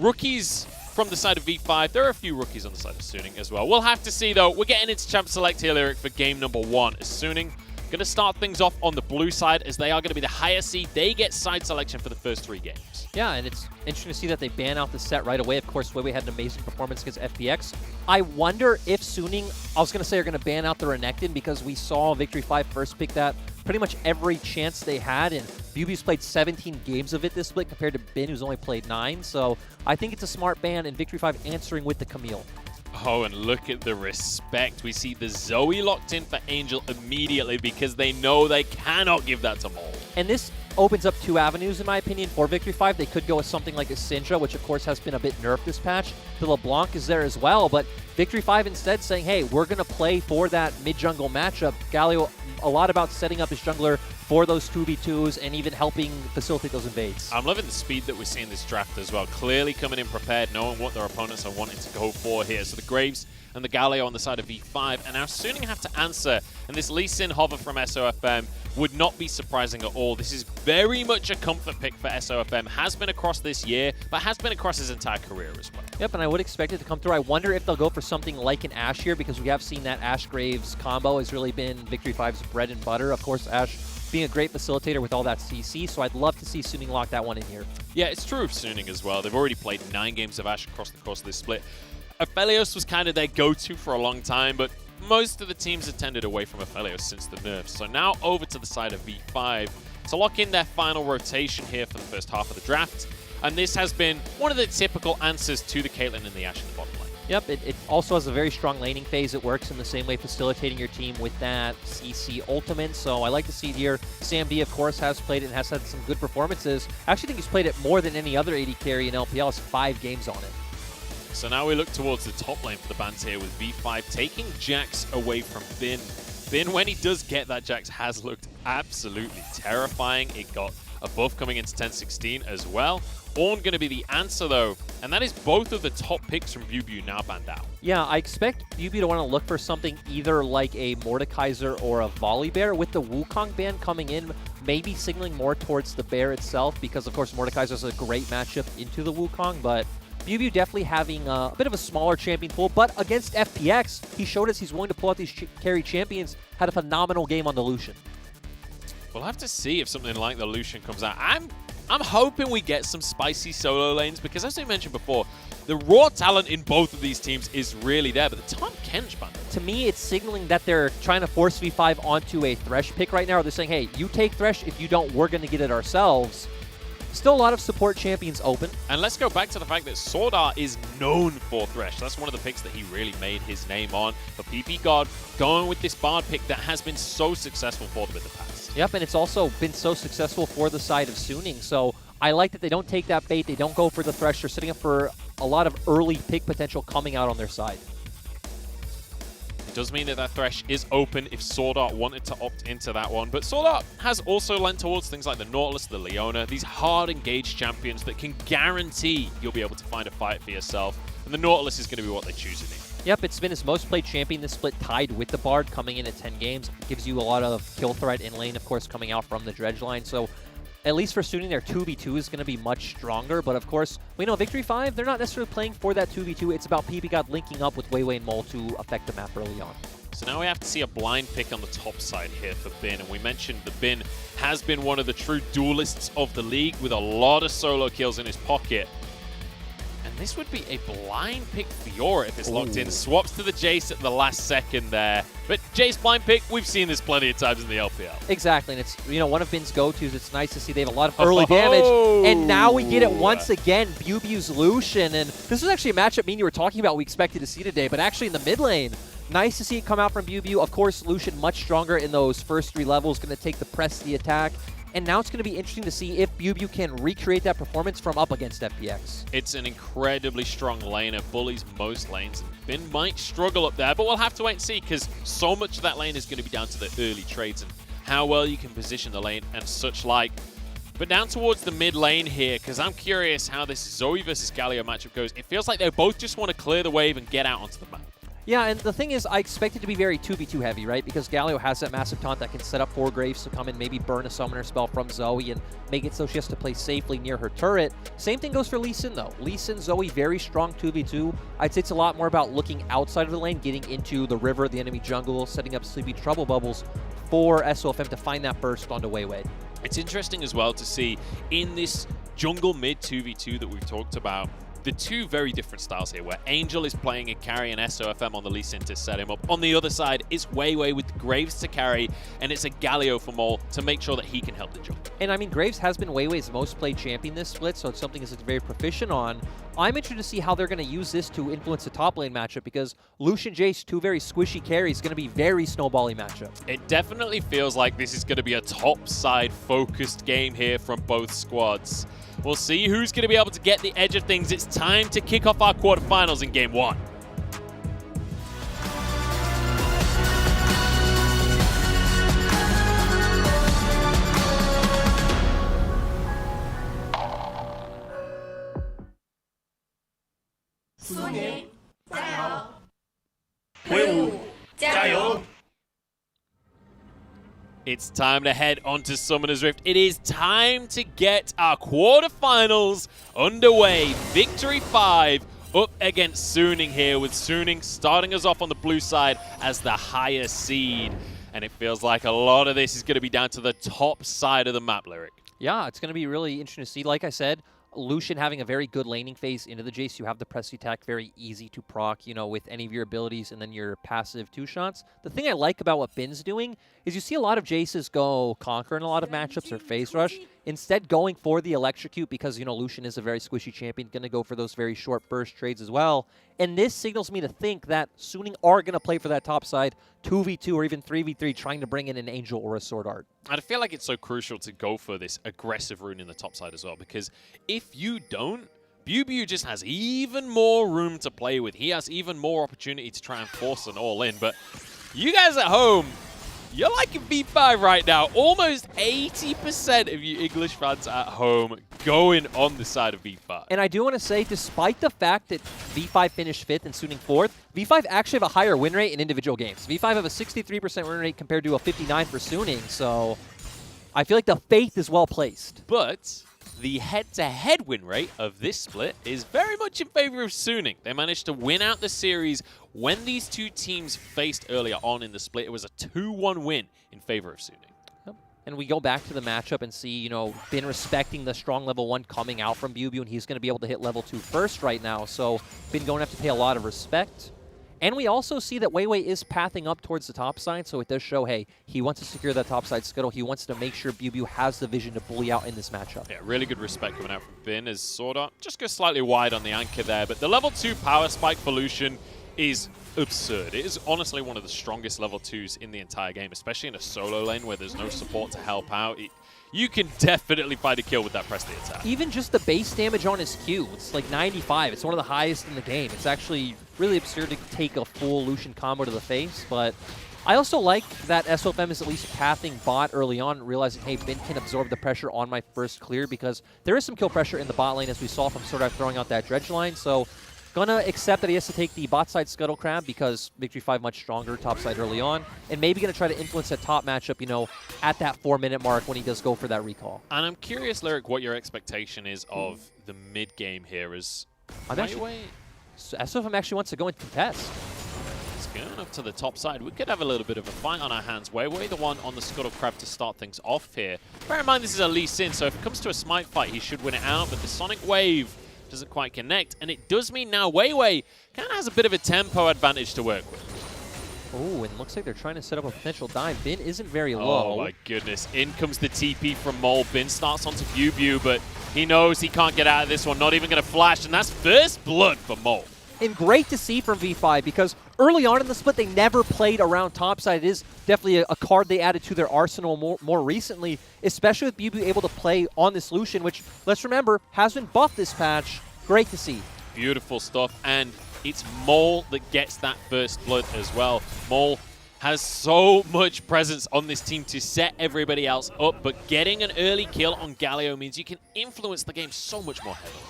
rookies from the side of V5. There are a few rookies on the side of Suning as well. We'll have to see, though. We're getting into Champ Select here, Lyric, for game number 1. Suning going to start things off on the blue side, as they are going to be the higher seed. They get side selection for the first 3 games. Yeah, and it's interesting to see that they ban out the set right away. Of course, Weiwei had an amazing performance against FPX. I wonder if Suning, I was going to say, are going to ban out the Renekton, because we saw Victory 5 first pick that pretty much every chance they had, and BB's played 17 games of it this split compared to Bin, who's only played 9. So I think it's a smart ban, and Victory 5 answering with the Camille. Oh, and look at the respect. We see the Zoe locked in for Angel immediately, because they know they cannot give that to Mole. And this opens up 2 avenues, in my opinion, for Victory 5. They could go with something like a Syndra, which of course has been a bit nerfed this patch. The LeBlanc is there as well, but Victory 5 instead saying, hey, we're going to play for that mid-jungle matchup. Galio, a lot about setting up his jungler for those 2v2s and even helping facilitate those invades. I'm loving the speed that we're seeing this draft as well. Clearly coming in prepared, knowing what their opponents are wanting to go for here. So the Graves and the Galio on the side of V5, and now Suning have to answer. And this Lee Sin hover from SOFM would not be surprising at all. This is very much a comfort pick for SOFM. Has been across this year, but has been across his entire career as well. Yep, and I would expect it to come through. I wonder if they'll go for something like an Ashe here, because we have seen that Ashe Graves combo has really been Victory 5's bread and butter. Of course, Ashe being a great facilitator with all that CC, so I'd love to see Suning lock that one in here. Yeah, it's true of Suning as well. They've already played 9 games of Ashe across the course of this split. Aphelios was kind of their go-to for a long time, but most of the teams have tended away from Aphelios since the nerfs. So now over to the side of V5 to lock in their final rotation here for the first half of the draft. And this has been one of the typical answers to the Caitlyn and the Ashe in the bottom lane. Yep, it also has a very strong laning phase. It works in the same way, facilitating your team with that CC ultimate. So I like to see it here. Sam D, of course, has played it and has had some good performances. I actually think he's played it more than any other AD carry in LPL. Has 5 games on it. So now we look towards the top lane for the Bans here with V5 taking Jax away from Bin. Bin, when he does get that Jax, has looked absolutely terrifying. It got a buff coming into 10-16 as well. Ornn going to be the answer, though, and that is both of the top picks from BuBu now banned out. Yeah, I expect BuBu to want to look for something either like a Mordekaiser or a Volibear, with the Wukong ban coming in, maybe signaling more towards the bear itself, because, of course, Mordekaiser is a great matchup into the Wukong, but BuBu definitely having a bit of a smaller champion pool, but against FPX, he showed us he's willing to pull out these carry champions, had a phenomenal game on the Lucian. We'll have to see if something like the Lucian comes out. I'm hoping we get some spicy solo lanes, because as I mentioned before, the raw talent in both of these teams is really there, but the Tahm Kench bundle. To me, it's signaling that they're trying to force V5 onto a Thresh pick right now. They're saying, hey, you take Thresh. If you don't, we're going to get it ourselves. Still a lot of support champions open. And let's go back to the fact that Swordart is known for Thresh. That's one of the picks that he really made his name on. But PP God going with this Bard pick that has been so successful for them in the past. Yep, and it's also been so successful for the side of Suning. So I like that they don't take that bait. They don't go for the Thresh. They're setting up for a lot of early pick potential coming out on their side. It does mean that that Thresh is open if Swordart wanted to opt into that one. But Swordart has also lent towards things like the Nautilus, the Leona, these hard engaged champions that can guarantee you'll be able to find a fight for yourself. And the Nautilus is going to be what they choose in here. Yep, it's been his most played champion this split, tied with the Bard, coming in at 10 games. Gives you a lot of kill threat in lane, of course, coming out from the Dredge line. So at least for Suning, their 2v2 is going to be much stronger. But of course, we know Victory 5, they're not necessarily playing for that 2v2. It's about PP God linking up with Weiwei and Mole to affect the map early on. So now we have to see a blind pick on the top side here for Bin. And we mentioned the Bin has been one of the true duelists of the league with a lot of solo kills in his pocket. And this would be a blind pick Fiora if it's locked in. Swaps to the Jace at the last second there. But Jace blind pick, we've seen this plenty of times in the LPL. Exactly, and it's, you know, one of Bin's go-tos. It's nice to see they have a lot of early damage. And now we get it once again, BuBu's Lucian. And this was actually a matchup me and you were talking about we expected to see today, but actually in the mid lane, nice to see it come out from BuBu. Of course, Lucian much stronger in those first 3 levels, going to take the press, the attack. And now it's going to be interesting to see if BuBu can recreate that performance from up against FPX. It's an incredibly strong laner, bullies most lanes, and Bin might struggle up there, but we'll have to wait and see, because so much of that lane is going to be down to the early trades and how well you can position the lane and such like. But down towards the mid lane here, because I'm curious how this Zoe versus Galio matchup goes. It feels like they both just want to clear the wave and get out onto the map. Yeah, and the thing is, I expect it to be very 2v2 heavy, right? Because Galio has that massive taunt that can set up 4 Graves to come and maybe burn a summoner spell from Zoe and make it so she has to play safely near her turret. Same thing goes for Lee Sin, though. Lee Sin, Zoe, very strong 2v2. I'd say it's a lot more about looking outside of the lane, getting into the river, the enemy jungle, setting up sleepy trouble bubbles for SOFM to find that burst onto Weiwei. It's interesting as well to see in this jungle mid 2v2 that we've talked about, the two very different styles here, where Angel is playing a carry and SOFM on the Lee Sin to set him up. On the other side, it's Weiwei with Graves to carry, and it's a Galio for Mole to make sure that he can help the jungle. And I mean, Graves has been Weiwei's most played champion this split, so it's something he's very proficient on. I'm interested to see how they're going to use this to influence the top lane matchup, because Lucian Jace, two very squishy carries, going to be very snowbally matchup. It definitely feels like this is going to be a top side focused game here from both squads. We'll see who's going to be able to get the edge of things. It's time to kick off our quarterfinals in Game 1. It's time to head onto Summoner's Rift. It is time to get our quarterfinals underway. Victory 5 up against Suning here, with Suning starting us off on the blue side as the higher seed. And it feels like a lot of this is going to be down to the top side of the map, Lyric. Yeah, it's going to be really interesting to see. Like I said, Lucian having a very good laning phase into the Jace. You have the press attack, very easy to proc, you know, with any of your abilities and then your passive 2 shots. The thing I like about what Bin's doing is you see a lot of Jaces go Conquer in a lot of matchups or Phase Rush, instead going for the Electrocute because, you know, Lucian is a very squishy champion, going to go for those very short burst trades as well. And this signals me to think that Suning are going to play for that top side 2v2 or even 3v3, trying to bring in an Angel or a Sword Art. And I feel like it's so crucial to go for this aggressive rune in the top side as well, because if you don't, BuBu just has even more room to play with. He has even more opportunity to try and force an all-in. But you guys at home, you're liking V5 right now. Almost 80% of you English fans at home going on the side of V5. And I do want to say, despite the fact that V5 finished 5th and Suning 4th, V5 actually have a higher win rate in individual games. V5 have a 63% win rate compared to a 59% for Suning, so I feel like the faith is well placed. But the head-to-head win rate of this split is very much in favor of Suning. They managed to win out the series. When these two teams faced earlier on in the split, it was a 2-1 win in favor of Suning. And we go back to the matchup and see, you know, Bin respecting the strong level 1 coming out from BuBu, and he's going to be able to hit level 2 first right now. So Bin going to have to pay a lot of respect. And we also see that Weiwei is pathing up towards the top side, so it does show, hey, he wants to secure that top side scuttle. He wants to make sure BuBu has the vision to bully out in this matchup. Yeah, really good respect coming out from Bin as Sword Art just goes slightly wide on the anchor there. But the level 2 power spike for Lucian is absurd. It is honestly one of the strongest level 2s in the entire game, especially in a solo lane where there's no support to help out. You can definitely find a kill with that press the attack. Even just the base damage on his Q, it's like 95. It's one of the highest in the game. It's actually really absurd to take a full Lucian combo to the face, but I also like that SOFM is at least pathing bot early on, realizing, hey, Bin can absorb the pressure on my first clear, because there is some kill pressure in the bot lane, as we saw from Sword Art throwing out that dredge line, so gonna accept that he has to take the bot side Scuttle Crab because Victory 5 much stronger top side early on, and maybe gonna try to influence that top matchup, you know, at that 4-minute mark when he does go for that recall. And I'm curious, Lyric, what your expectation is of the mid game here. Is SOFM actually wants to go and contest. It's going up to the top side. We could have a little bit of a fight on our hands. Weiwei the one on the Scuttle Crab to start things off here. Bear in mind this is a Lee Sin, so if it comes to a smite fight, he should win it out, but the Sonic Wave doesn't quite connect, and it does mean now Weiwei kind of has a bit of a tempo advantage to work with. Oh, and looks like they're trying to set up a potential dive. Bin isn't very low. Oh my goodness. In comes the TP from Mole. Bin starts onto BuBu, but he knows he can't get out of this one. Not even going to flash, and that's first blood for Mole. And great to see from V5, because early on in the split, they never played around topside. It is definitely a card they added to their arsenal more recently, especially with BuBu able to play on this Lucian, which, let's remember, has been buffed this patch. Great to see. Beautiful stuff, and it's Mole that gets that first blood as well. Mole has so much presence on this team to set everybody else up, but getting an early kill on Galio means you can influence the game so much more heavily.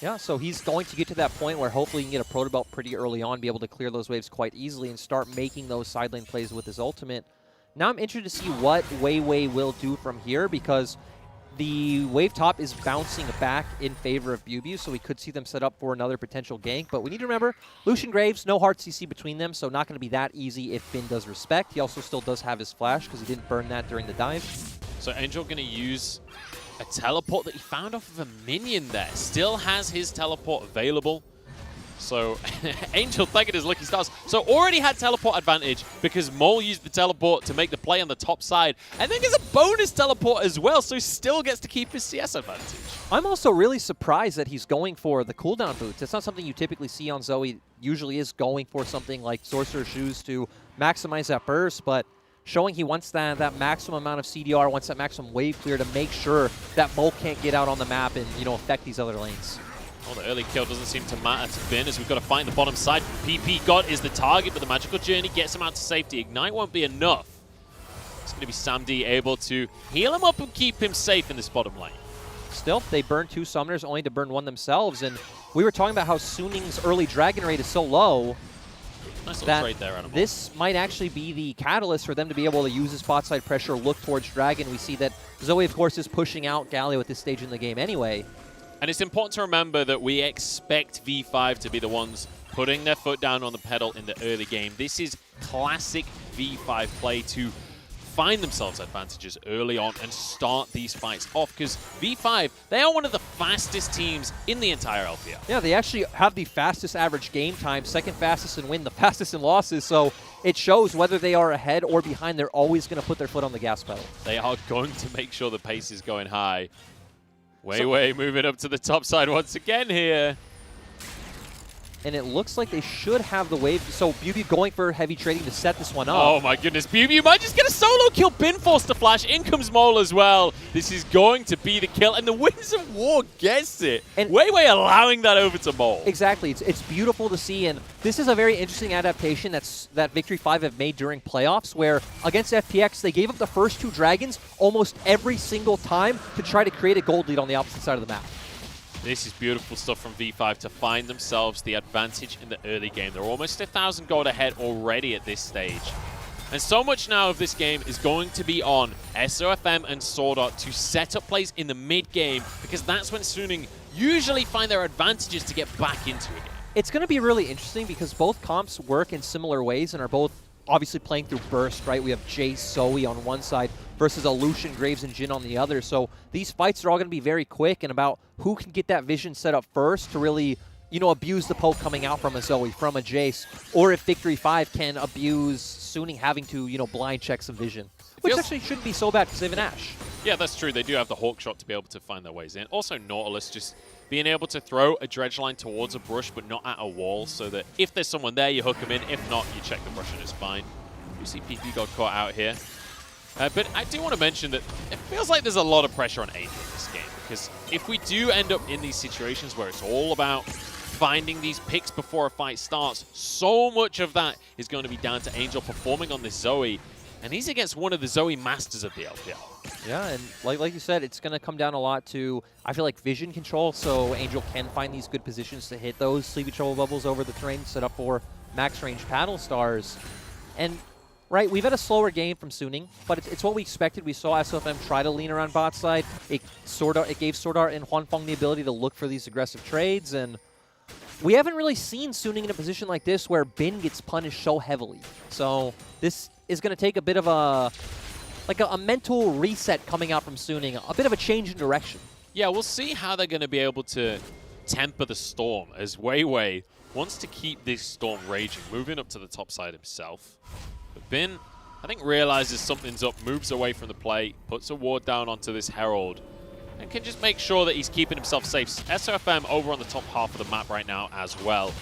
Yeah, so he's going to get to that point where hopefully he can get a proto belt pretty early on, be able to clear those waves quite easily and start making those side lane plays with his ultimate. Now I'm interested to see what Weiwei will do from here, because the wave top is bouncing back in favor of BuBu, so we could see them set up for another potential gank. But we need to remember, Lucian Graves, no hard CC between them, so not going to be that easy if Bin does respect. He also still does have his flash because he didn't burn that during the dive. So Angel going to use a teleport that he found off of a minion there. Still has his teleport available. So Angel thanking his lucky stars. So already had teleport advantage because Mole used the teleport to make the play on the top side. And then gets a bonus teleport as well, so he still gets to keep his CS advantage. I'm also really surprised that he's going for the cooldown boots. It's not something you typically see on Zoe. Usually is going for something like Sorcerer's Shoes to maximize that burst, but showing he wants that maximum amount of CDR, wants that maximum wave clear to make sure that Mole can't get out on the map and, affect these other lanes. Well, the early kill doesn't seem to matter to Bin, as we've got to find the bottom side. PP God is the target, but the magical journey gets him out to safety. Ignite won't be enough. It's going to be Sam D able to heal him up and keep him safe in this bottom lane. Still, they burn 2 summoners only to burn 1 themselves, and we were talking about how Suning's early dragon rate is so low. Nice little trade there, Animal. This might actually be the catalyst for them to be able to use his bot side pressure, look towards Dragon. We see that Zoe, of course, is pushing out Galio at this stage in the game anyway. And it's important to remember that we expect V5 to be the ones putting their foot down on the pedal in the early game. This is classic V5 play to find themselves advantages early on and start these fights off, because V5, they are one of the fastest teams in the entire LPL. Yeah, they actually have the fastest average game time, second fastest in win, the fastest in losses, so it shows whether they are ahead or behind, they're always going to put their foot on the gas pedal. They are going to make sure the pace is going high. Weiwei moving up to the top side once again here. And it looks like they should have the wave. So BuBu going for heavy trading to set this one up. Oh my goodness, BuBu might just get a solo kill. Bin forced to flash. In comes Mole as well. This is going to be the kill. And the Winds of War gets it. And Weiwei allowing that over to Mole. Exactly. It's beautiful to see. And this is a very interesting adaptation that Victory 5 have made during playoffs, where against FPX, they gave up the first 2 dragons almost every single time to try to create a gold lead on the opposite side of the map. This is beautiful stuff from V5 to find themselves the advantage in the early game. They're almost 1,000 gold ahead already at this stage. And so much now of this game is going to be on SOFM and Swordart to set up plays in the mid game, because that's when Suning usually find their advantages to get back into a game. It's going to be really interesting because both comps work in similar ways and are both obviously playing through burst, right? We have Jace, Zoe on one side versus a Lucian, Graves, and Jhin on the other. So these fights are all going to be very quick and about who can get that vision set up first to really, abuse the poke coming out from a Zoe, from a Jace, or if Victory 5 can abuse Suning having to, blind check some vision. Which actually shouldn't be so bad because they have an Ashe. Yeah, that's true. They do have the Hawk Shot to be able to find their ways in. Also, Nautilus just being able to throw a dredge line towards a brush but not at a wall, so that if there's someone there, you hook them in. If not, you check the brush and it's fine. You see PP got caught out here. But I do want to mention that it feels like there's a lot of pressure on Angel in this game, because if we do end up in these situations where it's all about finding these picks before a fight starts, so much of that is going to be down to Angel performing on this Zoe. And he's against one of the Zoe masters of the LPL. Yeah, and like you said, it's going to come down a lot to, I feel like, vision control, so Angel can find these good positions to hit those Sleepy Trouble Bubbles over the terrain, set up for max range paddle stars. And, right, we've had a slower game from Suning, but it's what we expected. We saw SOFM try to lean around bot side. It gave Swordart and Huanfeng the ability to look for these aggressive trades, and we haven't really seen Suning in a position like this where Bin gets punished so heavily. So this is going to take a bit of a mental reset coming out from Suning, a bit of a change in direction. Yeah, we'll see how they're going to be able to temper the storm, as Weiwei wants to keep this storm raging, moving up to the top side himself. But Bin, I think, realizes something's up, moves away from the play, puts a ward down onto this Herald, and can just make sure that he's keeping himself safe. SOFM over on the top half of the map right now as well.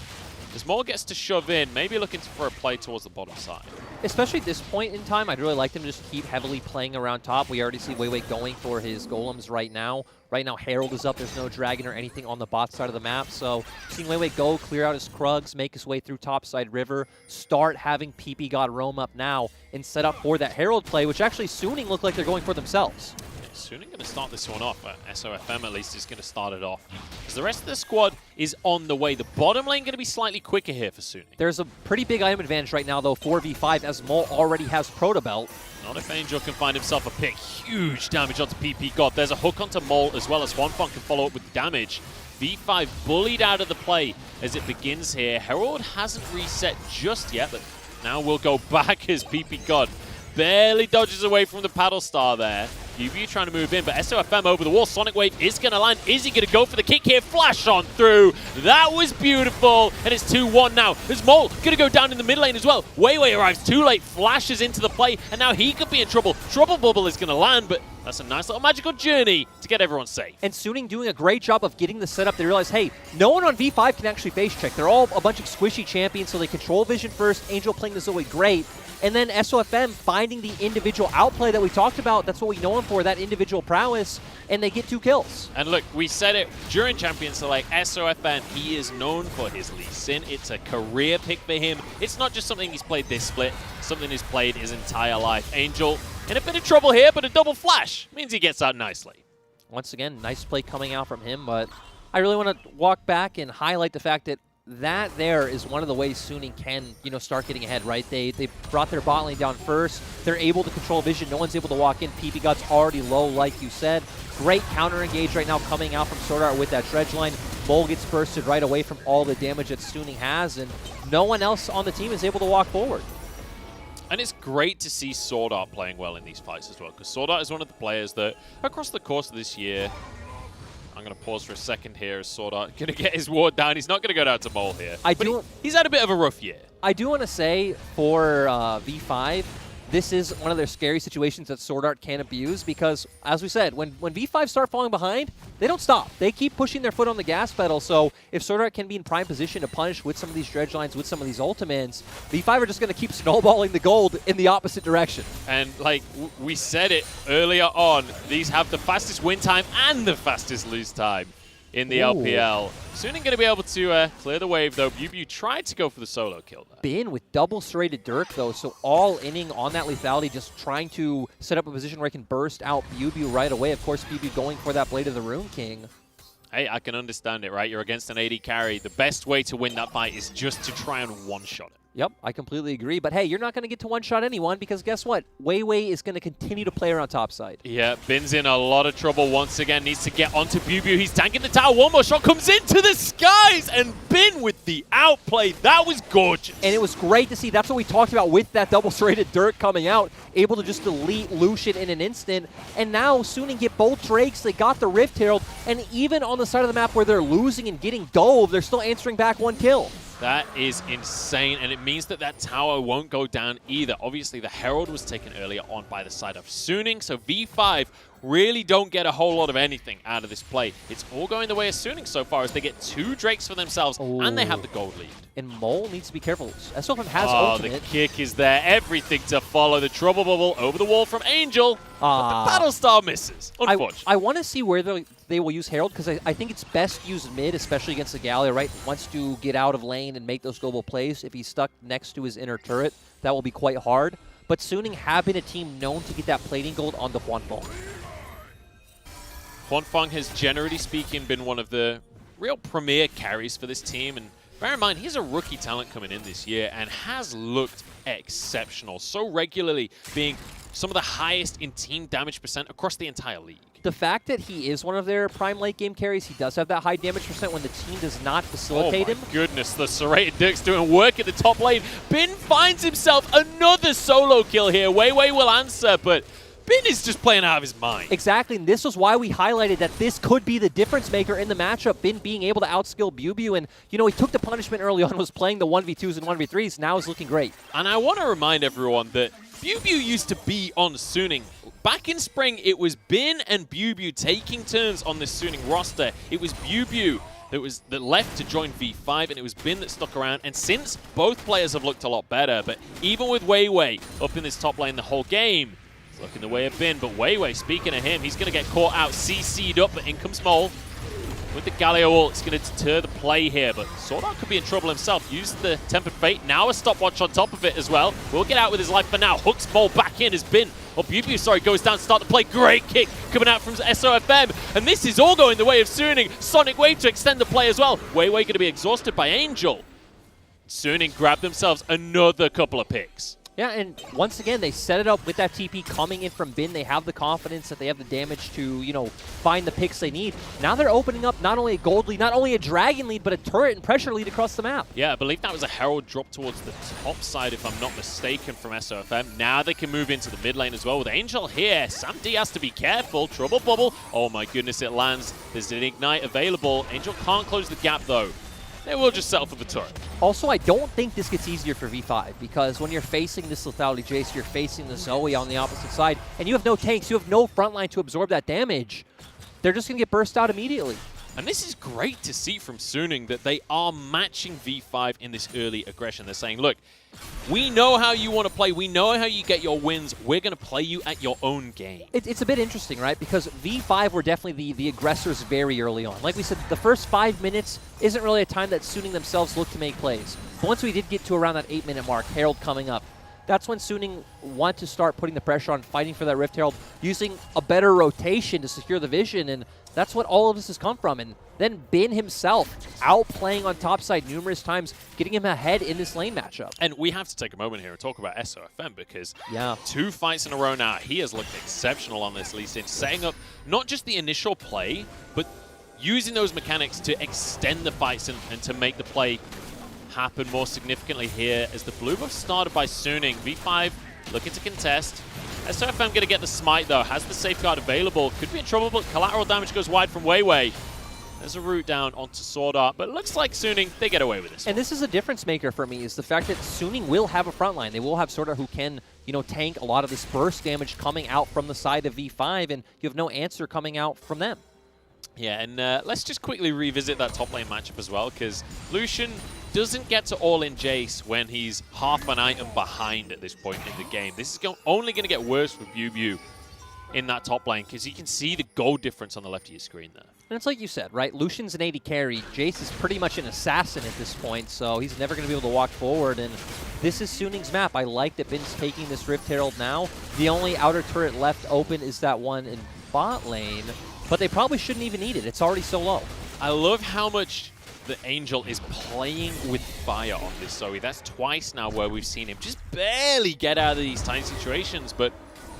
As Mole gets to shove in, maybe looking for a play towards the bottom side. Especially at this point in time, I'd really like them to just keep heavily playing around top. We already see Weiwei going for his golems right now. Right now, Herald is up. There's no dragon or anything on the bot side of the map. So seeing Weiwei go, clear out his Krugs, make his way through topside river, start having PP God roam up now, and set up for that Herald play, which actually Suning look like they're going for themselves. Suning going to start this one off. SOFM at least is going to start it off. Because the rest of the squad is on the way. The bottom lane going to be slightly quicker here for Suning. There's a pretty big item advantage right now, though, 4v5, as Mole already has Proto Belt. Not if Angel can find himself a pick. Huge damage onto PP God. There's a hook onto Mole as well as Hwanfeng can follow up with damage. V5 bullied out of the play as it begins here. Herald hasn't reset just yet, but now we'll go back as PP God barely dodges away from the paddle star there. UV trying to move in, but SOFM over the wall. Sonic Wave is going to land. Is he going to go for the kick here? Flash on through. That was beautiful. And it's 2-1 now. There's Mole going to go down in the mid lane as well. Weiwei arrives too late, flashes into the play, and now he could be in trouble. Trouble Bubble is going to land, but that's a nice little magical journey to get everyone safe. And Suning doing a great job of getting the setup. They realize, hey, no one on V5 can actually face check. They're all a bunch of squishy champions, so they control vision first. Angel playing the Zoe great. And then SOFM finding the individual outplay that we talked about. That's what we know him for, that individual prowess. And they get 2 kills. And look, we said it during Champions Select, SOFM, he is known for his Lee Sin. It's a career pick for him. It's not just something he's played this split, something he's played his entire life. Angel in a bit of trouble here, but a double flash means he gets out nicely. Once again, nice play coming out from him, but I really want to walk back and highlight the fact that there is one of the ways Suning can, start getting ahead, right? They brought their bot lane down first. They're able to control vision. No one's able to walk in. PP God's already low, like you said. Great counter engage right now coming out from Sword Art with that dredge line. Mole gets bursted right away from all the damage that Suning has, and no one else on the team is able to walk forward. And it's great to see Sword Art playing well in these fights as well, because Sword Art is one of the players that, across the course of this year, I'm going to pause for a second here as Sword Art going to get his ward down. He's not going to go down to Mole here. He's had a bit of a rough year. I do want to say for V5, this is one of their scary situations that Sword Art can abuse because, as we said, when V5 start falling behind, they don't stop. They keep pushing their foot on the gas pedal, so if Sword Art can be in prime position to punish with some of these dredge lines, with some of these ultimates, V5 are just going to keep snowballing the gold in the opposite direction. And like we said it earlier on, these have the fastest win time and the fastest lose time in the LPL. Suning going to be able to clear the wave, though. BBU tried to go for the solo kill there. Bin with double serrated Dirk, though, so all inning on that lethality, just trying to set up a position where he can burst out BBU right away. Of course, BBU going for that Blade of the Rune King. Hey, I can understand it, right? You're against an AD carry. The best way to win that fight is just to try and one-shot it. Yep, I completely agree. But hey, you're not going to get to one-shot anyone because guess what? Weiwei is going to continue to play around topside. Yeah, Bin's in a lot of trouble once again. Needs to get onto BBU. He's tanking the tower. One more shot comes into the skies. And Bin with the outplay. That was gorgeous. And it was great to see. That's what we talked about with that double-serrated Dirk coming out. Able to just delete Lucian in an instant. And now Suning get both Drakes. They got the Rift Herald. And even on the side of the map where they're losing and getting dove, they're still answering back 1 kill. That is insane, and it means that that tower won't go down either. Obviously, the Herald was taken earlier on by the side of Suning, so V5 really don't get a whole lot of anything out of this play. It's all going the way of Suning so far as they get 2 Drakes for themselves, and they have the gold lead. And Mole needs to be careful. SOFM has ultimate. The kick is there. Everything to follow. The Trouble Bubble over the wall from Angel, but the Battlestar misses, unfortunately. I want to see where they will use Herald, because I think it's best used mid, especially against the Gallia, right? Wants to get out of lane and make those global plays. If he's stuck next to his inner turret, that will be quite hard. But Suning have been a team known to get that plating gold on the Hwanfeng. Hwanfeng has, generally speaking, been one of the real premier carries for this team. And bear in mind, he's a rookie talent coming in this year and has looked exceptional. So regularly being some of the highest in team damage percent across the entire league. The fact that he is one of their prime late game carries, he does have that high damage percent when the team does not facilitate him. Oh my goodness, the serrated Dirk's doing work at the top lane. Bin finds himself another solo kill here. Weiwei will answer, but Bin is just playing out of his mind. Exactly, and this was why we highlighted that this could be the difference maker in the matchup. Bin being able to outskill BBU, and he took the punishment early on, was playing the 1v2s and 1v3s, now is looking great. And I want to remind everyone that BBU used to be on Suning. Back in spring, it was Bin and BBU taking turns on this Suning roster. It was BBU that left to join V5, and it was Bin that stuck around. And since, both players have looked a lot better, but even with Weiwei up in this top lane the whole game, it's looking the way of Bin. But Weiwei, speaking of him, he's going to get caught out, CC'd up, but in comes Mole. With the Galio ult, it's going to deter the play here, but Sword Art could be in trouble himself. Used the Tempered Fate, now a stopwatch on top of it as well. Will get out with his life for now. Hooks Mole back in as Bin or BuBu, sorry, goes down to start the play. Great kick coming out from SOFM. And this is all going the way of Suning. Sonic Wave to extend the play as well. Wei going to be exhausted by Angel. Suning grabbed themselves another couple of picks. Yeah, and once again, they set it up with that TP coming in from Bin. They have the confidence that they have the damage to, you know, find the picks they need. Now they're opening up not only a gold lead, not only a dragon lead, but a turret and pressure lead across the map. Yeah, I believe that was a Herald drop towards the top side, if I'm not mistaken, from SOFM. Now they can move into the mid lane as well with Angel here. Sam D has to be careful. Trouble bubble. Oh my goodness, it lands. There's an ignite available. Angel can't close the gap though. They will just settle for the turret. Also, I don't think this gets easier for V5 because when you're facing this lethality Jace, you're facing the Zoe on the opposite side, and you have no tanks, you have no front line to absorb that damage. They're just going to get burst out immediately. And this is great to see from Suning that they are matching V5 in this early aggression. They're saying, look, we know how you want to play. We know how you get your wins. We're going to play you at your own game. It's a bit interesting, right? Because V5 were definitely the aggressors very early on. Like we said, the first 5 minutes isn't really a time that Suning themselves look to make plays. But once we did get to around that 8-minute mark, Herald coming up, that's when Suning want to start putting the pressure on, fighting for that Rift Herald, using a better rotation to secure the vision, and that's what all of this has come from. And then Bin himself outplaying on top side numerous times, getting him ahead in this lane matchup. And we have to take a moment here and talk about SOFM because yeah, 2 fights in a row now, he has looked exceptional on this Lee Sin, setting up not just the initial play, but using those mechanics to extend the fights and to make the play happen more significantly here as the blue buff started by Suning. V5 looking to contest. SOFM going to get the smite though, has the safeguard available, could be in trouble, but collateral damage goes wide from Wei. There's a route down onto Sword Art, but it looks like Suning, they get away with this. And this is a difference maker for me, is the fact that Suning will have a front line. They will have Sword Art who can, you know, tank a lot of this burst damage coming out from the side of V5, and you have no answer coming out from them. Yeah, and let's just quickly revisit that top lane matchup as well, because Lucian doesn't get to all-in Jace when he's half an item behind at this point in the game. This is only going to get worse with BuBu in that top lane, because you can see the gold difference on the left of your screen there. And it's like you said, right? Lucian's an 80 carry. Jace is pretty much an assassin at this point, so he's never going to be able to walk forward. And this is Suning's map. I like that Bin's taking this Rift Herald now. The only outer turret left open is that one in bot lane, but they probably shouldn't even need it. It's already so low. I love how much the Angel is playing with fire on this Zoe. That's twice now where we've seen him just barely get out of these tiny situations, but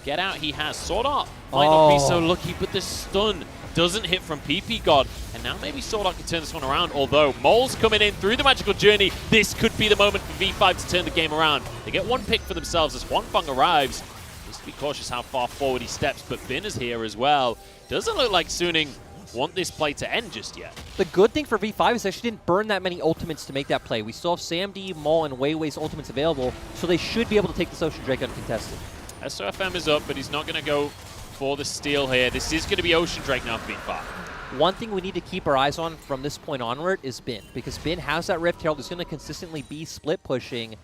get out he has. Sword Art might not be so lucky, but the stun doesn't hit from PP God, and now maybe Sword Art can turn this one around, although Mole's coming in through the magical journey. This could be the moment for V5 to turn the game around. They get one pick for themselves as Huanfeng arrives. Needs to be cautious how far forward he steps, but Bin is here as well. Doesn't look like Suning want this play to end just yet. The good thing for V5 is they actually didn't burn that many ultimates to make that play. We still have Sam D, Mole, and Weiwei's ultimates available, so they should be able to take this Ocean Drake uncontested. SOFM is up, but he's not going to go for the steal here. This is going to be Ocean Drake now for V5. One thing we need to keep our eyes on from this point onward is Bin, because Bin has that Rift Herald. Is going to consistently be split pushing.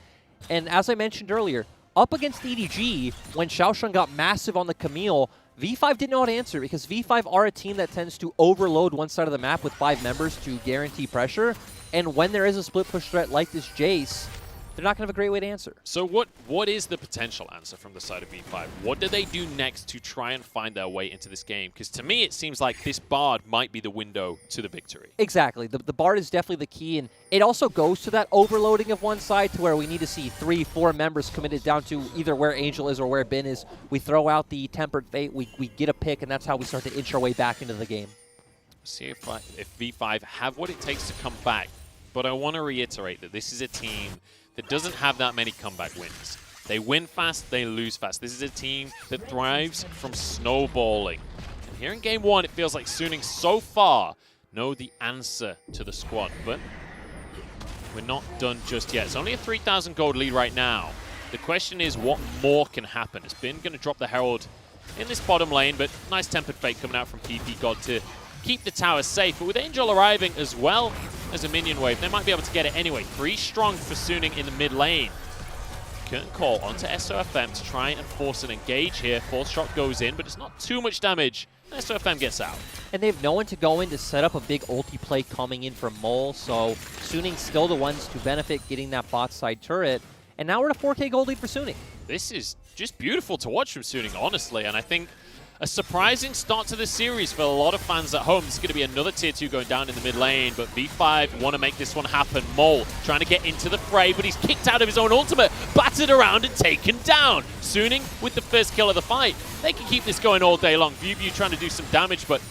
And as I mentioned earlier, up against EDG, when Xiaoshun got massive on the Camille, V5 didn't know how to answer, because V5 are a team that tends to overload one side of the map with 5 members to guarantee pressure. And when there is a split push threat like this Jace, they're not going to have a great way to answer. So what is the potential answer from the side of V5? What do they do next to try and find their way into this game? Because to me, it seems like this Bard might be the window to the victory. Exactly. The Bard is definitely the key, and it also goes to that overloading of one side to where we need to see 3, 4 members committed down to either where Angel is or where Bin is. We throw out the Tempered Fate, we get a pick, and that's how we start to inch our way back into the game. See if V5 have what it takes to come back. But I want to reiterate that this is a team that doesn't have that many comeback wins. They win fast, they lose fast. This is a team that thrives from snowballing. And here in Game 1, it feels like Suning so far know the answer to the squad, but we're not done just yet. It's only a 3,000 gold lead right now. The question is, what more can happen? It's been going to drop the Herald in this bottom lane, but nice Tempered Fate coming out from PP God to keep the tower safe. But with Angel arriving as well as a minion wave, they might be able to get it anyway. 3 strong for Suning in the mid lane. Curtain Call onto SOFM to try and force an engage here. 4th shot goes in, but it's not too much damage. SOFM gets out. And they have no one to go in to set up a big ulti play coming in from Mole, so Suning's still the ones to benefit getting that bot side turret. And now we're at a 4K gold lead for Suning. This is just beautiful to watch from Suning, honestly. And I think a surprising start to this series for a lot of fans at home. This is going to be another tier 2 going down in the mid lane, but V5 want to make this one happen. Mole trying to get into the fray, but he's kicked out of his own ultimate, battered around and taken down. Suning with the first kill of the fight. They can keep this going all day long. VODs trying to do some damage, but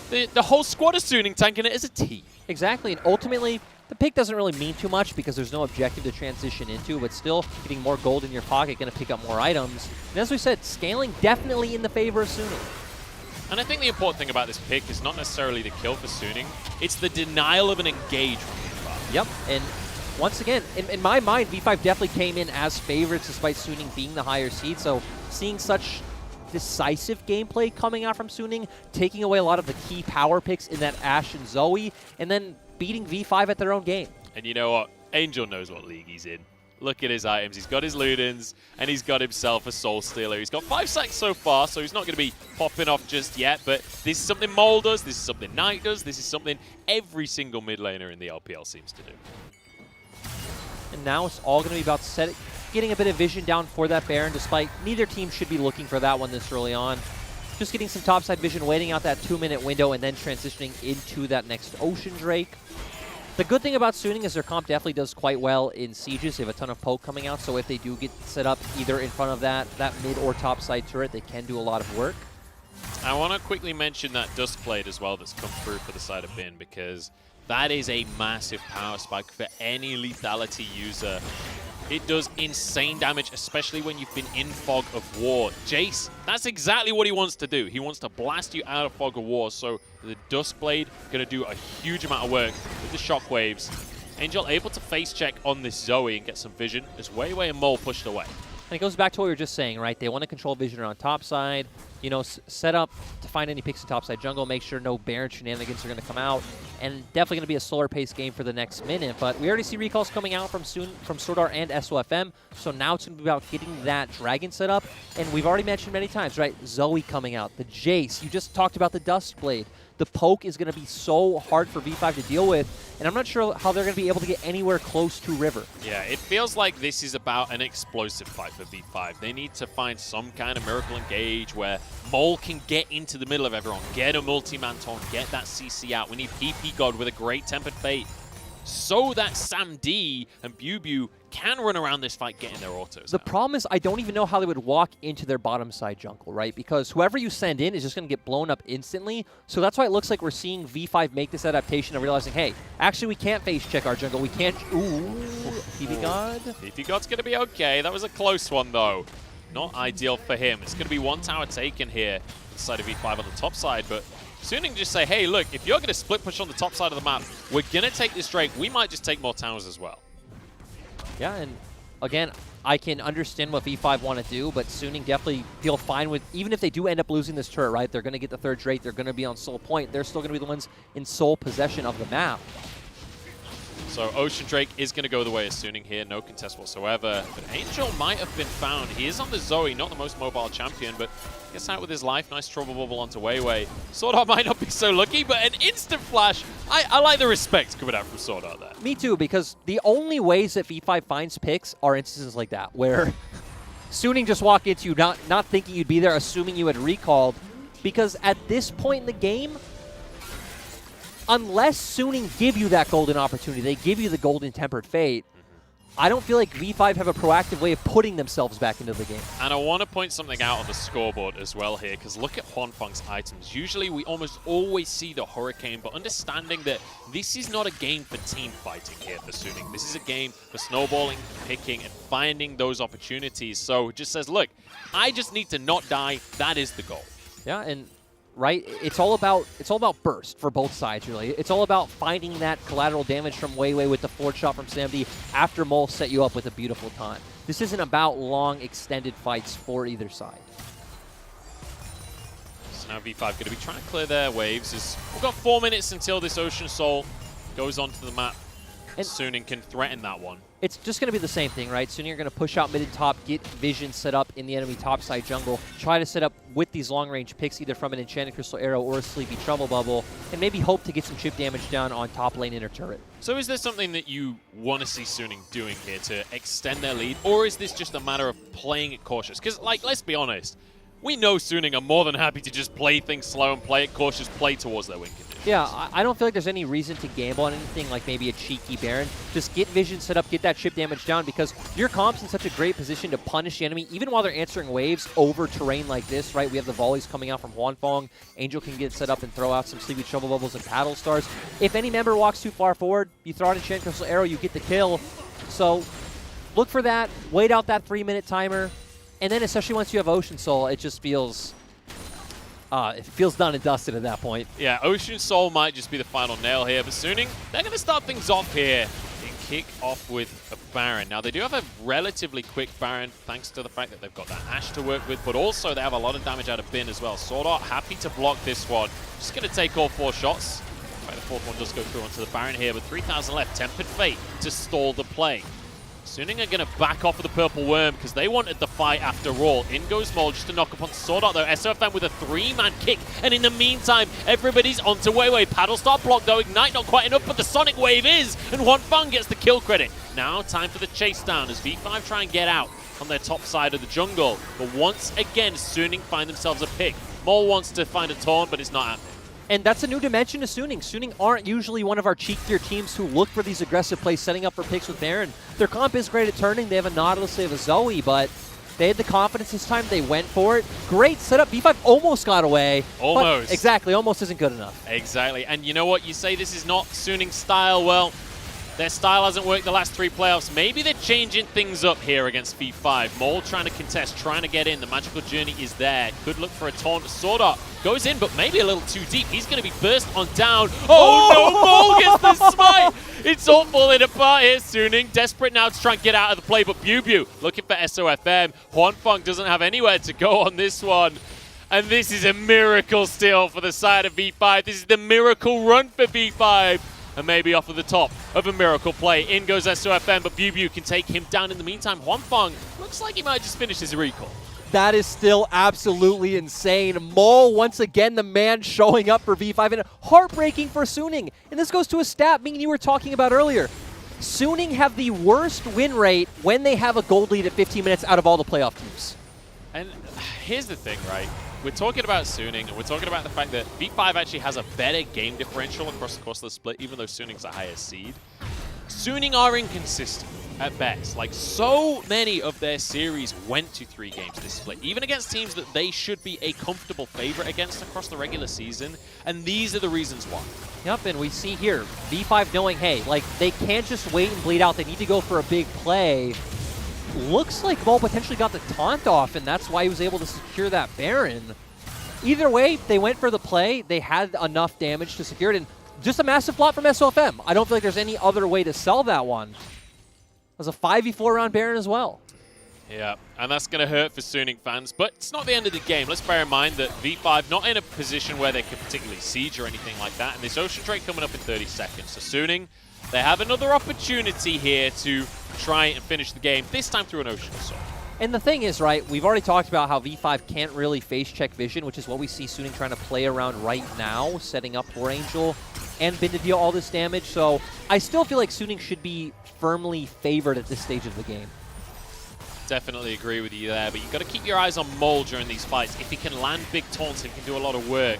the whole squad is Suning tanking it as a team. Exactly, and ultimately, the pick doesn't really mean too much because there's no objective to transition into, but still getting more gold in your pocket, going to pick up more items. And as we said, scaling definitely in the favor of Suning. And I think the important thing about this pick is not necessarily the kill for Suning, it's the denial of an engage from V5. Yep, and once again, in my mind, V5 definitely came in as favorites despite Suning being the higher seed, so seeing such decisive gameplay coming out from Suning, taking away a lot of the key power picks in that Ashe and Zoe, and then beating V5 at their own game. And you know what? Angel knows what league he's in. Look at his items. He's got his Ludens, and he's got himself a Soul Stealer. He's got 5 sacks so far, so he's not going to be popping off just yet, but this is something Mole does, this is something Knight does, this is something every single mid laner in the LPL seems to do. And now it's all going to be about getting a bit of vision down for that Baron, despite neither team should be looking for that one this early on. Just getting some topside vision, waiting out that 2-minute window, and then transitioning into that next Ocean Drake. The good thing about Suning is their comp definitely does quite well in sieges. They have a ton of poke coming out, so if they do get set up either in front of that mid or topside turret, they can do a lot of work. I want to quickly mention that Duskblade as well that's come through for the side of Bin, because that is a massive power spike for any lethality user. It does insane damage, especially when you've been in Fog of War. Jace, that's exactly what he wants to do. He wants to blast you out of Fog of War, so the Duskblade going to do a huge amount of work with the shockwaves. Angel able to face check on this Zoe and get some vision as Wei and Mole pushed away. And it goes back to what we were just saying, right? They want to control vision around topside, you know, set up to find any picks in topside jungle, make sure no Baron shenanigans are going to come out, and definitely going to be a slower paced game for the next minute. But we already see recalls coming out from Sword Art and SOFM, so now it's going to be about getting that Dragon set up. And we've already mentioned many times, right? Zoe coming out, the Jace, you just talked about the Duskblade. The poke is going to be so hard for V5 to deal with, and I'm not sure how they're going to be able to get anywhere close to River. Yeah, it feels like this is about an explosive fight for V5. They need to find some kind of miracle engage where Mole can get into the middle of everyone, get a multi-man taunt, get that CC out. We need PP God with a great Tempered Fate so that Sam D and Bubu can run around this fight getting their autos. The problem is I don't even know how they would walk into their bottom side jungle, right? Because whoever you send in is just going to get blown up instantly. So that's why it looks like we're seeing V5 make this adaptation of realizing, hey, actually we can't face check our jungle. We can't... Ooh, PP God? PP God's going to be okay. That was a close one, though. Not ideal for him. It's going to be one tower taken here on the side of V5 on the top side, but Suning just say, hey, look, if you're going to split push on the top side of the map, we're going to take this Drake. We might just take more towers as well. Yeah, and again, I can understand what V5 want to do, but Suning definitely feel fine with, even if they do end up losing this turret, right? They're going to get the third Drake. They're going to be on sole point. They're still going to be the ones in sole possession of the map. So Ocean Drake is going to go the way of Suning here, no contest whatsoever. But Angel might have been found. He is on the Zoe, not the most mobile champion, but gets out with his life. Nice trouble bubble onto Wei. Sword Art might not be so lucky, but an instant flash. I like the respect coming out from Sword Art there. Me too, because the only ways that V5 finds picks are instances like that, where Suning just walked into you, not thinking you'd be there, assuming you had recalled. Because at this point in the game, unless Suning give you that golden opportunity, they give you the golden Tempered Fate, I don't feel like V5 have a proactive way of putting themselves back into the game. And I want to point something out on the scoreboard as well here, because look at Huanfeng's items. Usually we almost always see the Hurricane, but understanding that this is not a game for team fighting here for Suning. This is a game for snowballing, picking, and finding those opportunities. So it just says, look, I just need to not die. That is the goal. Yeah, and right, it's all about burst for both sides, really. It's all about finding that collateral damage from Wei with the forward shot from Sam D after Mole set you up with a beautiful taunt. This isn't about long, extended fights for either side. So now V5 going to be trying to clear their waves. We've got 4 minutes until this Ocean Soul goes onto the map. And Suning can threaten that one. it's just going to be the same thing, right? Soon you're going to push out mid and top, get vision set up in the enemy topside jungle, try to set up with these long-range picks either from an Enchanted Crystal Arrow or a Sleepy Trouble Bubble, and maybe hope to get some chip damage down on top lane inner turret. So is there something that you want to see Suning doing here to extend their lead, or is this just a matter of playing it cautious? Because, like, let's be honest, we know Suning are more than happy to just play things slow and play it cautious, play towards their win conditions. Yeah, I don't feel like there's any reason to gamble on anything like maybe a cheeky Baron. Just get vision set up, get that chip damage down, because your comp's in such a great position to punish the enemy, even while they're answering waves over terrain like this, right? We have the volleys coming out from Huanfeng. Angel can get set up and throw out some Sleepy Trouble Bubbles and Paddle Stars. If any member walks too far forward, you throw out Enchanted Crystal Arrow, you get the kill. So look for that, wait out that 3-minute timer, and then especially once you have Ocean Soul, it just feels... it feels done and dusted at that point. Yeah, Ocean Soul might just be the final nail here, but Suning, they're going to start things off here and kick off with a Baron. Now, they do have a relatively quick Baron, thanks to the fact that they've got that Ashe to work with, but also they have a lot of damage out of Bin as well. Sword Art happy to block this one. Just going to take all 4 shots. Right, the 4th one does go through onto the Baron here, but 3,000 left. Tempered Fate to stall the play. Suning are going to back off of the Purple Worm because they wanted the fight after all. In goes Mole just to knock upon Sword Art though. SOFM with a 3-man kick. And in the meantime, everybody's onto Weiwei. Paddle Star block though. Ignite not quite enough, but the Sonic Wave is. And Huanfeng gets the kill credit. Now time for the chase down as V5 try and get out on their top side of the jungle. But once again, Suning find themselves a pick. Mole wants to find a taunt, but it's not happening. And that's a new dimension to Suning. Suning aren't usually one of our cheekier teams who look for these aggressive plays, setting up for picks with Baron. Their comp is great at turning. They have a Nautilus, they have a Zoe, but they had the confidence this time. They went for it. Great setup. V5 almost got away. Almost. Exactly. Almost isn't good enough. Exactly. And you know what? You say this is not Suning style. Well, their style hasn't worked the last 3 playoffs. Maybe they're changing things up here against V5. Mole trying to contest, trying to get in. The Magical Journey is there. Could look for a taunt. Sword Art goes in, but maybe a little too deep. He's going to be burst on down. Oh, no! Mole gets the smite! It's all falling apart here. Suning desperate now to try and get out of the play, but Bubu looking for SOFM. Huanfeng doesn't have anywhere to go on this one. And this is a miracle still for the side of V5. This is the miracle run for V5. And maybe off of the top of a miracle play. In goes SOFM, but Bubu can take him down in the meantime. Huanfeng looks like he might just finish his recall. That is still absolutely insane. Mole, once again, the man showing up for V5, and heartbreaking for Suning. And this goes to a stat Ming you were talking about earlier. Suning have the worst win rate when they have a gold lead at 15 minutes out of all the playoff teams. And here's the thing, right? We're talking about Suning, and we're talking about the fact that V5 actually has a better game differential across the course of the split, even though Suning's a higher seed. Suning are inconsistent at best. Like, so many of their series went to 3 games this split, even against teams that they should be a comfortable favorite against across the regular season, and these are the reasons why. Yep, and we see here, V5 knowing, hey, like, they can't just wait and bleed out. They need to go for a big play. Looks like Mole potentially got the taunt off, and that's why he was able to secure that Baron. Either way, they went for the play. They had enough damage to secure it, and just a massive flop from SOFM. I don't feel like there's any other way to sell that one. It was a 5v4 round Baron as well. Yeah, and that's going to hurt for Suning fans, but it's not the end of the game. Let's bear in mind that V5 not in a position where they can particularly siege or anything like that, and this Ocean Trade coming up in 30 seconds. So Suning, they have another opportunity here to try and finish the game, this time through an Ocean Soul. And the thing is, right, we've already talked about how V5 can't really face check vision, which is what we see Suning trying to play around right now, setting up for Angel and Bin to deal all this damage. So I still feel like Suning should be firmly favored at this stage of the game. Definitely agree with you there, but you've got to keep your eyes on Mole during these fights. If he can land big taunts, he can do a lot of work.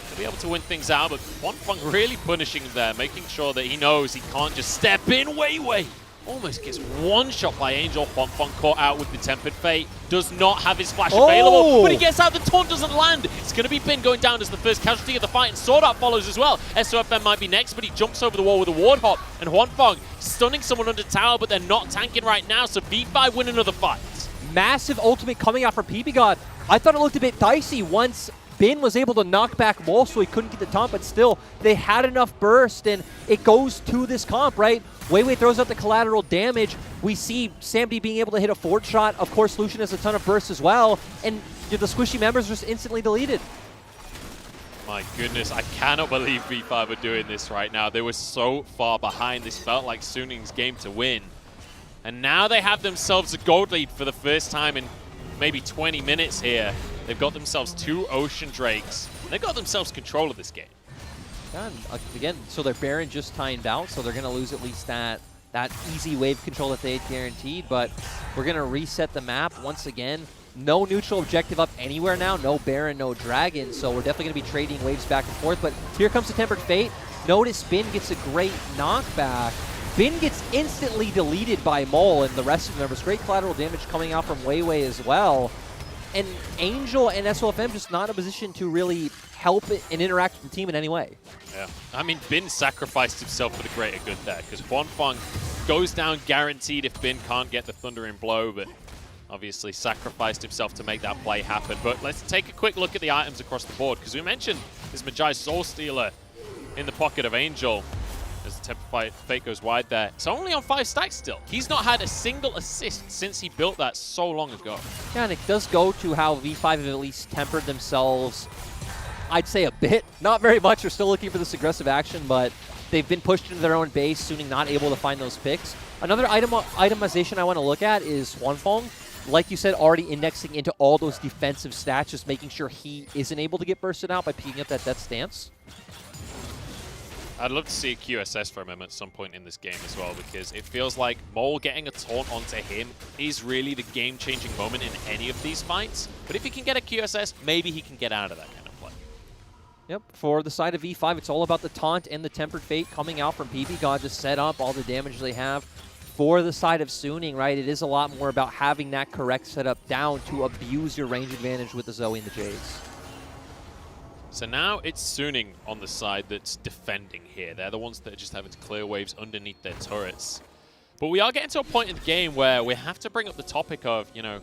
He'll be able to win things out, but Huanfeng really punishing him there, making sure that he knows he can't just step in. Weiwei almost gets one shot by Angel. Huanfeng caught out with the Tempered Fate. Does not have his flash available, but he gets out. The taunt doesn't land. It's going to be Bin going down as the first casualty of the fight, and Sword Art follows as well. SOFM might be next, but he jumps over the wall with a ward hop, and Huanfeng stunning someone under tower, but they're not tanking right now, so V5 win another fight. Massive ultimate coming out from PB God. I thought it looked a bit dicey once Bin was able to knock back Mole, so he couldn't get the taunt, but still, they had enough burst, and it goes to this comp, right? Weiwei throws out the collateral damage. We see Samd being able to hit a forward shot. Of course, Lucian has a ton of burst as well, and the squishy members just instantly deleted. My goodness, I cannot believe V5 are doing this right now. They were so far behind. This felt like Suning's game to win. And now they have themselves a gold lead for the first time in maybe 20 minutes here. They've got themselves 2 Ocean Drakes. They've got themselves control of this game. Yeah, and again, so their Baron just timed out, so they're going to lose at least that easy wave control that they had guaranteed. But we're going to reset the map once again. No neutral objective up anywhere now. No Baron, no Dragon. So we're definitely going to be trading waves back and forth. But here comes the Tempered Fate. Notice Bin gets a great knockback. Bin gets instantly deleted by Mole and the rest of them. There was great collateral damage coming out from Weiwei as well. And Angel and SOFM just not in a position to really help it and interact with the team in any way. Yeah, I mean, Bin sacrificed himself for the greater good there, because Huanfeng goes down guaranteed if Bin can't get the Thundering Blow, but obviously sacrificed himself to make that play happen. But let's take a quick look at the items across the board, because we mentioned this Magi Soul Stealer in the pocket of Angel as the Tempered Fate goes wide there. It's only on 5 stacks still. He's not had a single assist since he built that so long ago. Yeah, and it does go to how V5 have at least tempered themselves, I'd say a bit. Not very much. They're still looking for this aggressive action, but they've been pushed into their own base, Suning not able to find those picks. Another itemization I want to look at is Huanfeng. Like you said, already indexing into all those defensive stats, just making sure he isn't able to get bursted out by picking up that death stance. I'd love to see a QSS from him at some point in this game as well, because it feels like Mole getting a taunt onto him is really the game-changing moment in any of these fights. But if he can get a QSS, maybe he can get out of that kind of play. Yep, for the side of V5, it's all about the taunt and the Tempered Fate coming out from PB God to set up all the damage they have. For the side of Suning, right, it is a lot more about having that correct setup down to abuse your range advantage with the Zoe and the Jays. So now it's Suning on the side that's defending here. They're the ones that are just having to clear waves underneath their turrets. But we are getting to a point in the game where we have to bring up the topic of, you know,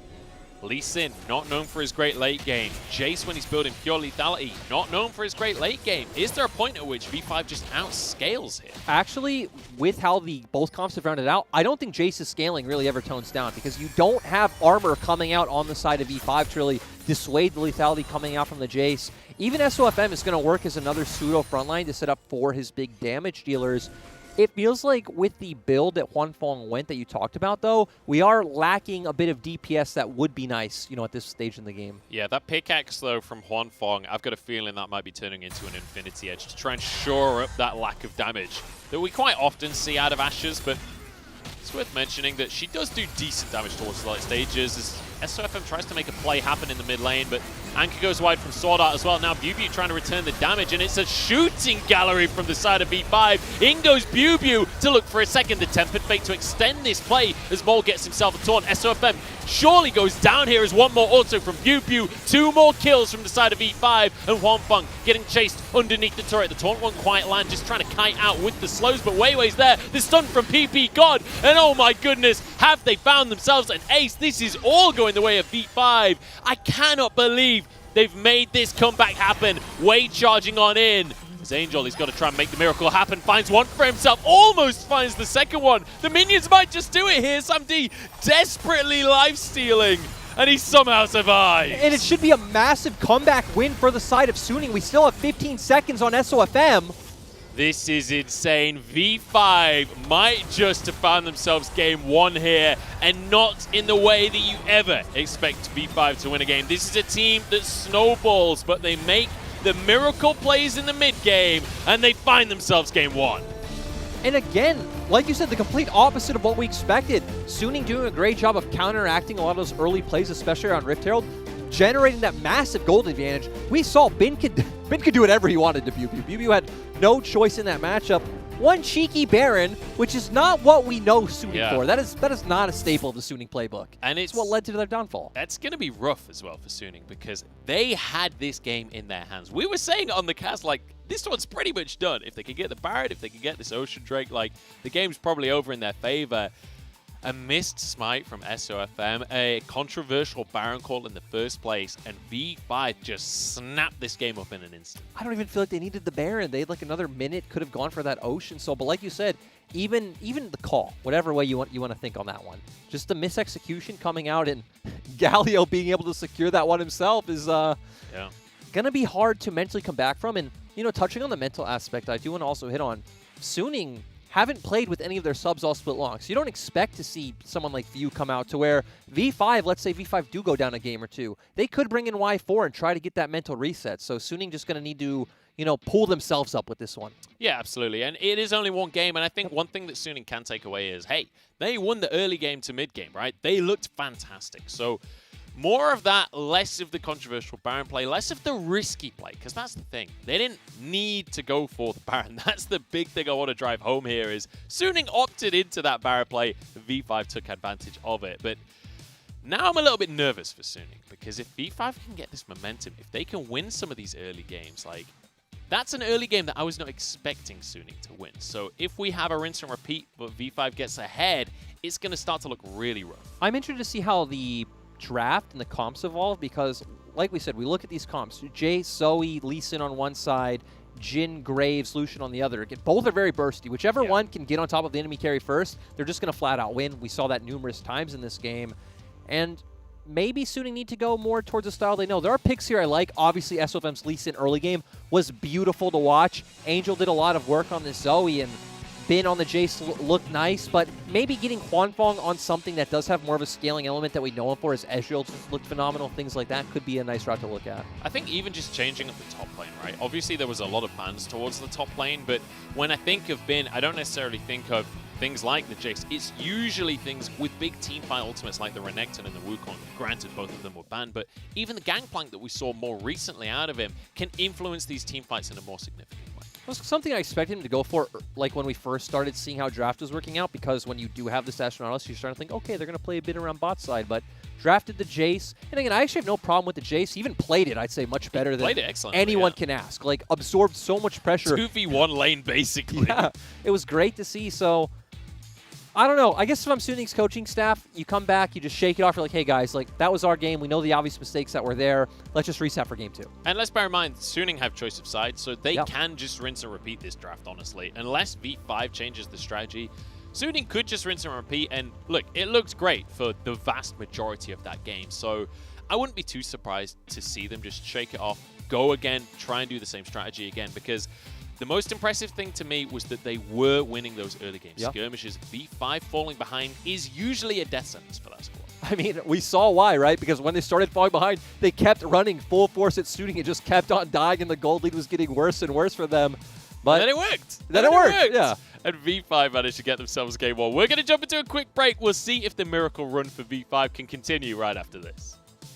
Lee Sin, not known for his great late game. Jace, when he's building pure lethality, not known for his great late game. Is there a point at which V5 just outscales him? Actually, with how both comps have rounded out, I don't think Jace's scaling really ever tones down, because you don't have armor coming out on the side of V5 to really dissuade the lethality coming out from the Jace. Even SOFM is going to work as another pseudo frontline to set up for his big damage dealers. It feels like with the build that Huanfeng went that you talked about, though, we are lacking a bit of DPS that would be nice, you know, at this stage in the game. Yeah, that pickaxe, though, from Huanfeng, I've got a feeling that might be turning into an Infinity Edge to try and shore up that lack of damage that we quite often see out of Ashes, but it's worth mentioning that she does do decent damage towards the late stages as SOFM tries to make a play happen in the mid lane, but Anchor goes wide from Sword Art as well. Now BuBu trying to return the damage, and it's a shooting gallery from the side of V5. In goes BuBu to look for a second. The Tempered Fate to extend this play as Mole gets himself a taunt. SOFM surely goes down here as one more auto from BuBu. 2 more kills from the side of V5, and Huanfeng getting chased underneath the turret. The taunt won't quite land, just trying to kite out with the slows, but Weiwei's there. The stun from PP God, and oh my goodness, have they found themselves an ace? This is all going the way of V5. I cannot believe they've made this comeback happen. Wei charging on in. As Angel, he's got to try and make the miracle happen. Finds one for himself. Almost finds the second one. The minions might just do it here. Sam D desperately life-stealing. And he somehow survives. And it should be a massive comeback win for the side of Suning. We still have 15 seconds on SOFM. This is insane. V5 might just have found themselves game 1 here, and not in the way that you ever expect V5 to win a game. This is a team that snowballs, but they make the miracle plays in the mid game, and they find themselves game 1. And again, like you said, the complete opposite of what we expected. Suning doing a great job of counteracting a lot of those early plays, especially on Rift Herald, generating that massive gold advantage. We saw Bin could do whatever he wanted to BuBu. BuBu had no choice in that matchup. One cheeky Baron, which is not what we know Suning for. That is not a staple of the Suning playbook. And it's what led to their downfall. That's going to be rough as well for Suning, because they had this game in their hands. We were saying on the cast, like, this one's pretty much done. If they could get the Barret, if they could get this Ocean Drake, like, the game's probably over in their favor. A missed smite from SOFM, a controversial Baron call in the first place, and V5 just snapped this game up in an instant. I don't even feel like they needed the Baron. They had like another minute, could have gone for that Ocean Soul. But like you said, even the call, whatever way you want to think on that one, just the misexecution coming out and Galio being able to secure that one himself is yeah. going to be hard to mentally come back from. And, you know, touching on the mental aspect, I do want to also hit on Suning haven't played with any of their subs all split long. So you don't expect to see someone like View come out to where V5, let's say V5 do go down a game or two. They could bring in Y4 and try to get that mental reset. So Suning just going to need to, you know, pull themselves up with this one. Yeah, absolutely. And it is only one game. And I think one thing that Suning can take away is, hey, they won the early game to mid game, right? They looked fantastic. So more of that, less of the controversial Baron play, less of the risky play, because that's the thing. They didn't need to go for the Baron. That's the big thing I want to drive home here is Suning opted into that Baron play. V5 took advantage of it. But now I'm a little bit nervous for Suning, because if V5 can get this momentum, if they can win some of these early games, like, that's an early game that I was not expecting Suning to win. So if we have a rinse and repeat, but V5 gets ahead, it's going to start to look really rough. I'm interested to see how the draft and the comps evolve, because like we said, we look at these comps. Jace, Zoe, Lee Sin on one side, Jin, Graves, Lucian on the other. Again, both are very bursty. Whichever one can get on top of the enemy carry first, they're just going to flat out win. We saw that numerous times in this game. And maybe Suning need to go more towards a style they know. There are picks here I like. Obviously, SOFM's Lee Sin early game was beautiful to watch. Angel did a lot of work on this Zoe, and Bin on the Jace looked nice, but maybe getting Hwanfeng on something that does have more of a scaling element that we know him for, as Ezreal just looked phenomenal, things like that could be a nice route to look at. I think even just changing up the top lane, right? Obviously, there was a lot of bans towards the top lane, but when I think of Bin, I don't necessarily think of things like the Jace. It's usually things with big teamfight ultimates like the Renekton and the Wukong. Granted, both of them were banned, but even the Gangplank that we saw more recently out of him can influence these teamfights in a more significant way. It was something I expected him to go for, like when we first started seeing how draft was working out, because when you do have this Astronautist, you're starting to think, okay, they're going to play a bit around bot side, but drafted the Jace. And again, I actually have no problem with the Jace. He even played it, I'd say, much better than anyone can ask. Like, absorbed so much pressure. 2v1 lane, basically. Yeah, it was great to see. So, I don't know. I guess if I'm Suning's coaching staff, you come back, you just shake it off. You're like, hey, guys, like, that was our game. We know the obvious mistakes that were there. Let's just reset for game 2. And let's bear in mind, Suning have choice of sides, so they can just rinse and repeat this draft, honestly. Unless V5 changes the strategy, Suning could just rinse and repeat. And look, it looked great for the vast majority of that game. So I wouldn't be too surprised to see them just shake it off, go again, try and do the same strategy again, because the most impressive thing to me was that they were winning those early game skirmishes. V5 falling behind is usually a death sentence for that squad. I mean, we saw why, right? Because when they started falling behind, they kept running full force at Suning. It just kept on dying, and the gold lead was getting worse and worse for them. But then it worked. Then it worked, yeah. And V5 managed to get themselves game 1. We're going to jump into a quick break. We'll see if the miracle run for V5 can continue right after this.